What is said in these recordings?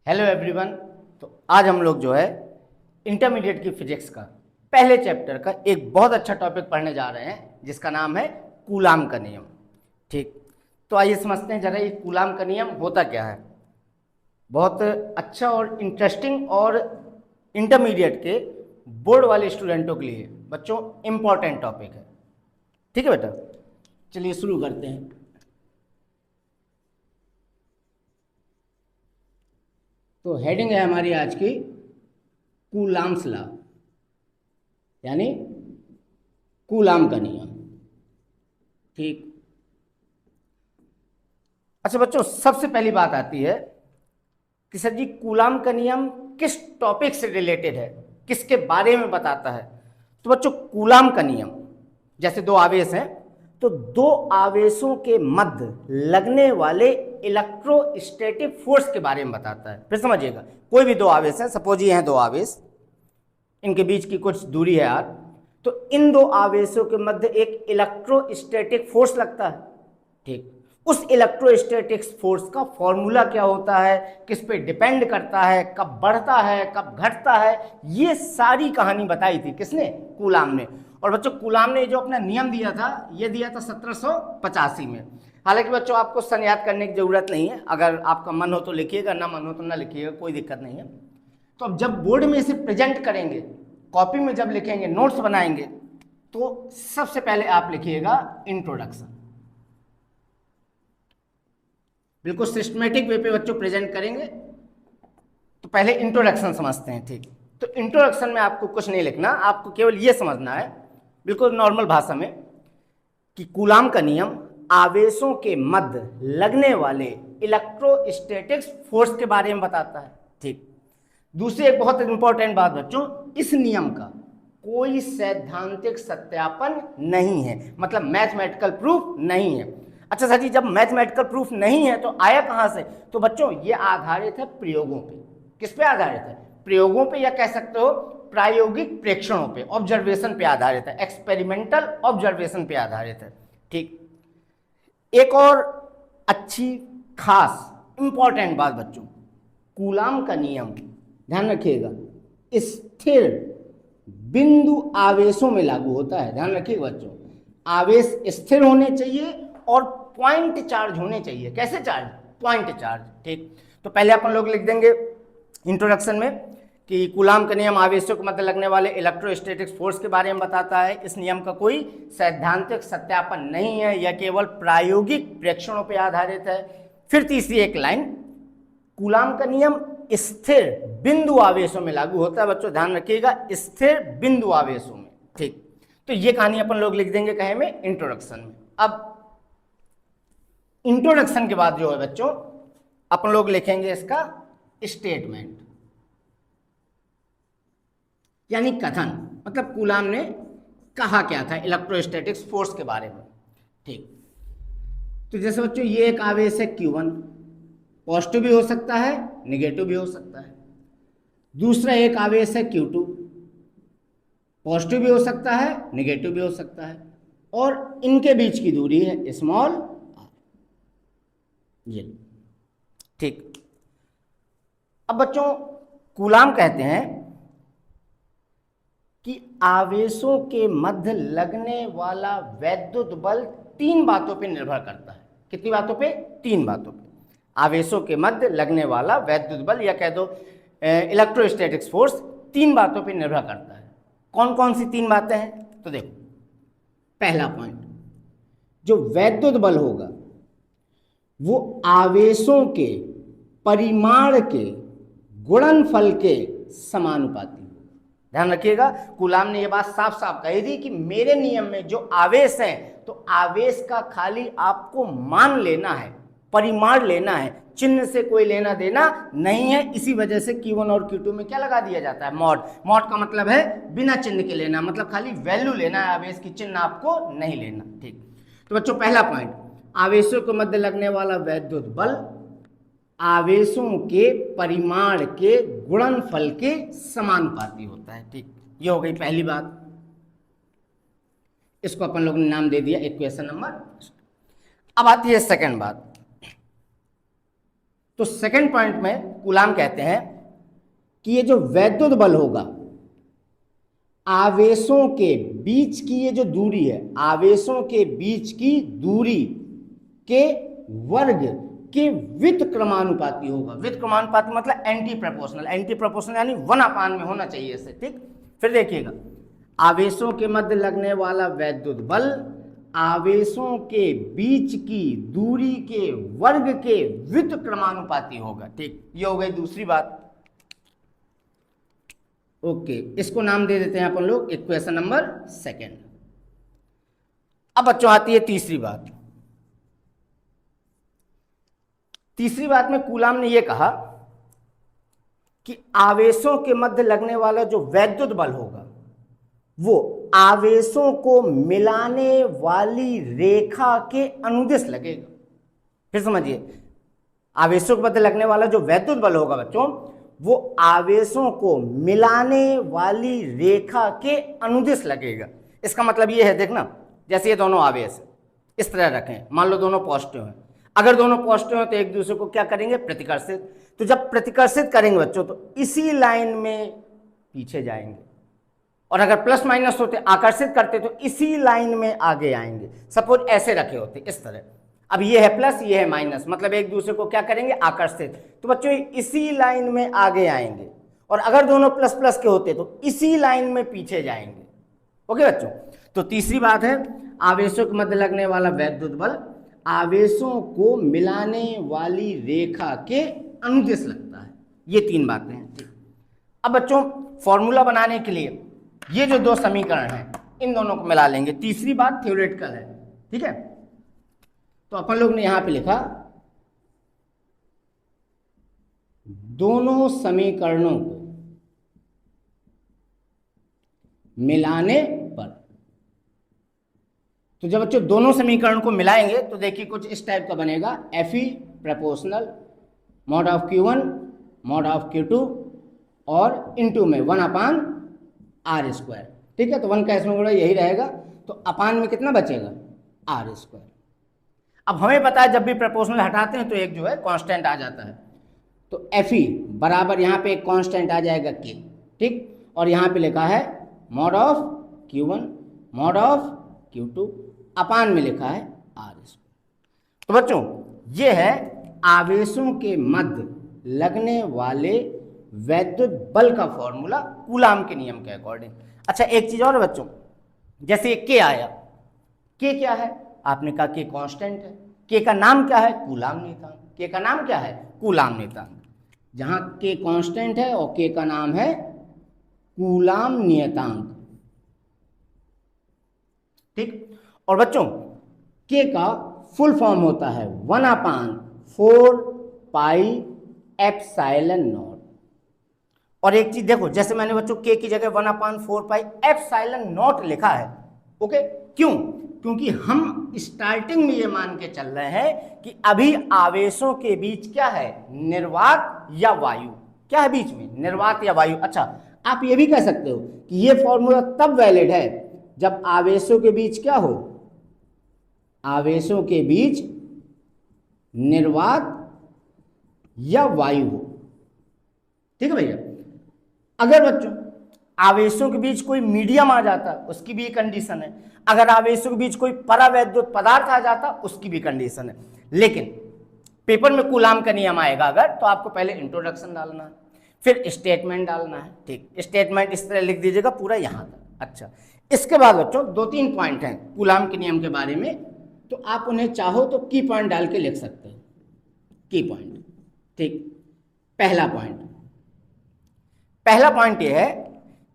Hello everyone. तो आज हम लोग जो है इंटरमीडिएट की फिजिक्स का पहले चैप्टर का एक बहुत अच्छा टॉपिक पढ़ने जा रहे हैं जिसका नाम है कूलाम का नियम। ठीक, तो आइए समझते हैं जरा ये कूलाम का नियम होता क्या है। बहुत अच्छा और इंटरेस्टिंग और इंटरमीडिएट के बोर्ड वाले स्टूडेंटों के लिए बच्चों इम्पॉर्टेंट टॉपिक है। ठीक है बेटा, चलिए शुरू करते हैं। तो हेडिंग है हमारी आज की कूलाम्स लॉ, यानी कूलाम का नियम। ठीक, अच्छा बच्चों, सबसे पहली बात आती है कि सर जी कूलाम का नियम किस टॉपिक से रिलेटेड है, किसके बारे में बताता है। तो बच्चों कूलाम का नियम, जैसे दो आवेश हैं तो दो आवेशों के मध्य लगने वाले इलेक्ट्रोस्टैटिक फोर्स के बारे में बताता है। फिर समझिएगा, कोई भी दो आवेश हैं, सपोज ये हैं दो आवेश, इनके बीच की कुछ दूरी है यार, तो इन दो आवेशों के मध्य एक इलेक्ट्रोस्टैटिक फोर्स लगता है। ठीक, उस इलेक्ट्रोस्टैटिक फोर्स का फॉर्मूला क्या होता है, किस पे डिपेंड करता है, कब बढ़ता है कब घटता है, ये सारी कहानी बताई थी किसने, कूलाम ने। और बच्चों कूलाम ने जो अपना नियम दिया था ये दिया था 1785 में। हालांकि बच्चों आपको सन याद करने की जरूरत नहीं है, अगर आपका मन हो तो लिखिएगा, ना मन हो तो ना लिखिएगा, कोई दिक्कत नहीं है। तो अब जब बोर्ड में इसे प्रेजेंट करेंगे, कॉपी में जब लिखेंगे, नोट्स बनाएंगे, तो सबसे पहले आप लिखिएगा इंट्रोडक्शन। बिल्कुल सिस्टमेटिक वे पे बच्चों प्रेजेंट करेंगे, तो पहले इंट्रोडक्शन समझते हैं। ठीक, तो इंट्रोडक्शन में आपको कुछ नहीं लिखना, आपको केवल ये समझना है बिल्कुल नॉर्मल भाषा में कि कूलाम का नियम आवेशों के मध्य लगने वाले इलेक्ट्रोस्टैटिक्स फोर्स के बारे में बताता है। ठीक, दूसरी एक बहुत इंपॉर्टेंट बात बच्चों, इस नियम का कोई सैद्धांतिक सत्यापन नहीं है, मतलब मैथमेटिकल प्रूफ नहीं है। अच्छा सर जी, जब मैथमेटिकल प्रूफ नहीं है तो आया कहां से, तो बच्चों ये आधारित है प्रयोगों पे। किस पे आधारित है, प्रयोगों पे, या कह सकते हो प्रायोगिक प्रेक्षणों पे, ऑब्जर्वेशन पे आधारित है, एक्सपेरिमेंटल ऑब्जर्वेशन पे आधारित है। ठीक, एक और अच्छी खास इंपॉर्टेंट बात बच्चों, कूलाम का नियम ध्यान रखिएगा स्थिर बिंदु आवेशों में लागू होता है। ध्यान रखिएगा बच्चों, आवेश स्थिर होने चाहिए और पॉइंट चार्ज होने चाहिए। कैसे चार्ज, पॉइंट चार्ज। ठीक, तो पहले अपन लोग लिख देंगे इंट्रोडक्शन में कि कूलाम का नियम आवेशों के मध्य लगने वाले इलेक्ट्रोस्टैटिक फोर्स के बारे में बताता है। इस नियम का कोई सैद्धांतिक सत्यापन नहीं है, यह केवल प्रायोगिक प्रेक्षणों पर आधारित है। फिर तीसरी एक लाइन, कूलाम का नियम स्थिर बिंदु आवेशों में लागू होता है। बच्चों ध्यान रखिएगा, स्थिर बिंदु आवेशों में। ठीक, तो ये कहानी अपन लोग लिख देंगे कहे में, इंट्रोडक्शन में। अब इंट्रोडक्शन के बाद जो है बच्चों अपन लोग लिखेंगे इसका स्टेटमेंट, यानी कथन, मतलब कूलाम ने कहा क्या था इलेक्ट्रोस्टैटिक्स फोर्स के बारे में। ठीक, तो जैसे बच्चों ये एक आवेश है Q1, पॉजिटिव भी हो सकता है निगेटिव भी हो सकता है। दूसरा एक आवेश है Q2, पॉजिटिव भी हो सकता है निगेटिव भी हो सकता है, और इनके बीच की दूरी है स्मॉल r। ये ठीक, अब बच्चों कूलाम कहते हैं कि आवेशों के मध्य लगने वाला वैद्युत बल तीन बातों पर निर्भर करता है। कितनी बातों पे, तीन बातों पे। आवेशों के मध्य लगने वाला वैद्युत बल, या कह दो इलेक्ट्रोस्टैटिक्स फोर्स, तीन बातों पे निर्भर करता है। कौन कौन सी तीन बातें हैं, तो देखो पहला पॉइंट, जो वैद्युत बल होगा वो आवेशों के परिमाण के गुणनफल के समानुपाती। ध्यान रखिएगा, कूलाम ने यह बात साफ साफ कही थी कि मेरे नियम में जो आवेश है, तो आवेश का खाली आपको मान लेना है, परिमाण लेना है, चिन्ह से कोई लेना देना नहीं है। इसी वजह से Q1 और Q2 में क्या लगा दिया जाता है, मॉड। मॉड का मतलब है बिना चिन्ह के लेना, मतलब खाली वैल्यू लेना है, आवेश की चिन्ह आपको नहीं लेना। ठीक, तो बच्चों पहला पॉइंट, आवेशों के मध्य लगने वाला वैद्युत बल आवेशों के परिमाण के गुणनफल के समानुपाती होता है। ठीक, ये हो गई पहली बात, इसको अपन लोगों ने नाम दे दिया इक्वेशन नंबर। अब आती है सेकंड बात, तो सेकंड पॉइंट में कूलाम कहते हैं कि ये जो वैद्युत बल होगा, आवेशों के बीच की ये जो दूरी है, आवेशों के बीच की दूरी के वर्ग के व्युत्क्रमानुपाती होगा। व्युत्क्रमानुपाती मतलब एंटी प्रोपोर्शनल, एंटी प्रोपोर्शनल यानी 1/, में होना चाहिए इसे, ठीक। फिर देखिएगा, आवेशों के मध्य लगने वाला वैद्युत बल आवेशों के बीच की दूरी के वर्ग के व्युत्क्रमानुपाती होगा, ठीक। ये हो गई दूसरी बात। ओके, इसको नाम दे देते हैं अपन लोग इक्वेशन नंबर सेकंड। अब बच्चों आती है तीसरी बात। तीसरी बात में कूलाम ने यह कहा कि आवेशों के मध्य लगने वाला जो वैद्युत बल होगा वो आवेशों को मिलाने वाली रेखा के अनुदिश लगेगा। फिर समझिए, आवेशों के मध्य लगने वाला जो वैद्युत बल होगा बच्चों, वो आवेशों को मिलाने वाली रेखा के अनुदिश लगेगा। इसका मतलब ये है, देखना, जैसे ये दोनों आवेश इस तरह रखें, मान लो दोनों पॉजिटिव हैं। अगर दोनों पॉजिटिव हैं तो एक दूसरे को क्या करेंगे, प्रतिकर्षित। तो जब प्रतिकर्षित करेंगे बच्चों तो इसी लाइन में पीछे जाएंगे, और अगर प्लस माइनस होते आकर्षित करते तो इसी लाइन में आगे आएंगे। सपोज ऐसे रखे होते इस तरह, अब ये है प्लस, ये है माइनस, मतलब एक दूसरे को क्या करेंगे, आकर्षित। तो बच्चों इसी लाइन में आगे आएंगे, और अगर दोनों प्लस प्लस के होते तो इसी लाइन में पीछे जाएंगे। ओके बच्चों, तो तीसरी बात है, आवेशों के मध्य लगने वाला वैद्युत बल आवेशों को मिलाने वाली रेखा के अनुदिश लगता है। ये तीन बातें हैं, ठीक। अब बच्चों फॉर्मूला बनाने के लिए ये जो दो समीकरण हैं इन दोनों को मिला लेंगे। तीसरी बात थ्योरेटिकल है, ठीक है। तो अपन लोग ने यहां पे लिखा दोनों समीकरणों को मिलाने पर। तो जब बच्चों दोनों समीकरण को मिलाएंगे तो देखिए कुछ इस टाइप का बनेगा, Fe proportional mod of Q1 mod of Q2 और इनटू में 1/r², ठीक है। तो 1 का इसमें बड़ा यही रहेगा, तो अपान में कितना बचेगा, r²। अब हमें पता है जब भी प्रोपोर्शनल हटाते हैं तो एक जो है कांस्टेंट आ जाता है, तो Fe बराबर यहाँ पे एक कांस्टेंट आ जाएगा k, ठीक। और यहाँ पे लिखा है mod of Q1 mod of Q2, अपान में लिखा है r²। तो बच्चों ये है आवेशों के मध्य लगने वाले वैद्युत बल का फॉर्मूला कूलाम के नियम के अकॉर्डिंग। अच्छा एक चीज और बच्चों, जैसे के आया, के क्या है, आपने कहा के कांस्टेंट है, के का नाम क्या है, कूलाम नियतांक। के का नाम क्या है, कूलाम नियतांक। जहां के कांस्टेंट है और के का नाम है कूलाम नियतांक, ठीक। और बच्चों के का फुल फॉर्म होता है 1/4 पाई एप्सिलॉन नॉट। और एक चीज देखो, जैसे मैंने बच्चों के की जगह 1/4 पाई एप्सिलॉन नॉट लिखा है, ओके, क्यों, क्योंकि हम स्टार्टिंग में ये मान के चल रहे हैं कि अभी आवेशों के बीच क्या है, निर्वात या वायु, क्या है बीच में, निर्वात या वायु। अच्छा आप ये भी कह सकते हो कि ये फॉर्मूला तब वैलिड है जब आवेशों के बीच क्या हो, आवेशों के बीच निर्वात या वायु हो, ठीक है भैया। अगर बच्चों आवेशों के बीच कोई मीडियम आ जाता उसकी भी कंडीशन है, अगर आवेशों के बीच कोई परावैद्युत पदार्थ आ जाता उसकी भी कंडीशन है। लेकिन पेपर में कूलाम का नियम आएगा अगर, तो आपको पहले इंट्रोडक्शन डालना है, फिर स्टेटमेंट डालना है, ठीक। स्टेटमेंट इस तरह लिख दीजिएगा पूरा यहां तक। अच्छा इसके बाद बच्चों 2-3 पॉइंट हैं कूलाम के नियम के बारे में, तो आप उन्हें चाहो तो की पॉइंट डाल के लिख सकते हैं, की पॉइंट, ठीक। पहला पॉइंट यह है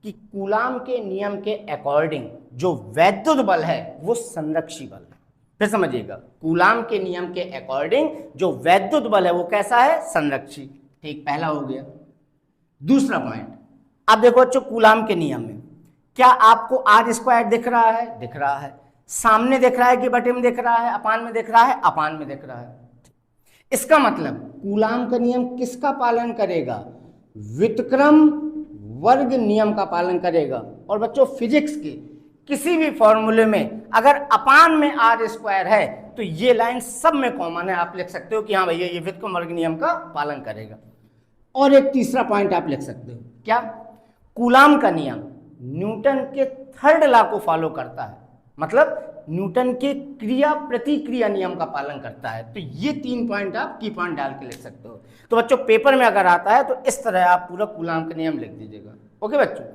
कि कूलाम के नियम के अकॉर्डिंग जो वैद्युत बल है वो संरक्षी बल है। फिर समझिएगा, कूलाम के नियम के अकॉर्डिंग जो वैद्युत बल है वो कैसा है, संरक्षी, ठीक। पहला हो गया। दूसरा पॉइंट, आप देखो बच्चों कूलाम के नियम में क्या आपको r² दिख रहा है, दिख रहा है, सामने दिख रहा है कि बटे में दिख रहा है, अपान में दिख रहा है, अपान में दिख रहा है। इसका मतलब कूलाम का नियम किसका पालन करेगा, व्युत्क्रम वर्ग नियम का पालन करेगा। और बच्चों फिजिक्स के किसी भी फॉर्मूले में अगर अपान में आर स्क्वायर है तो ये लाइन सब में कॉमन है, आप लिख सकते हो कि हाँ भैया ये विस्कोम्बर्ग नियम का पालन करेगा। और एक तीसरा पॉइंट आप लिख सकते हो, क्या? कूलाम का नियम न्यूटन के थर्ड लॉ को फॉलो करता है, मतलब न्यूटन के क्रिया प्रतिक्रिया नियम का पालन करता है। तो ये 3 पॉइंट आप की पॉइंट डाल के लिख सकते हो। तो बच्चों पेपर में अगर आता है तो इस तरह आप पूरा कूलाम का नियम लिख दीजिएगा। ओके बच्चों।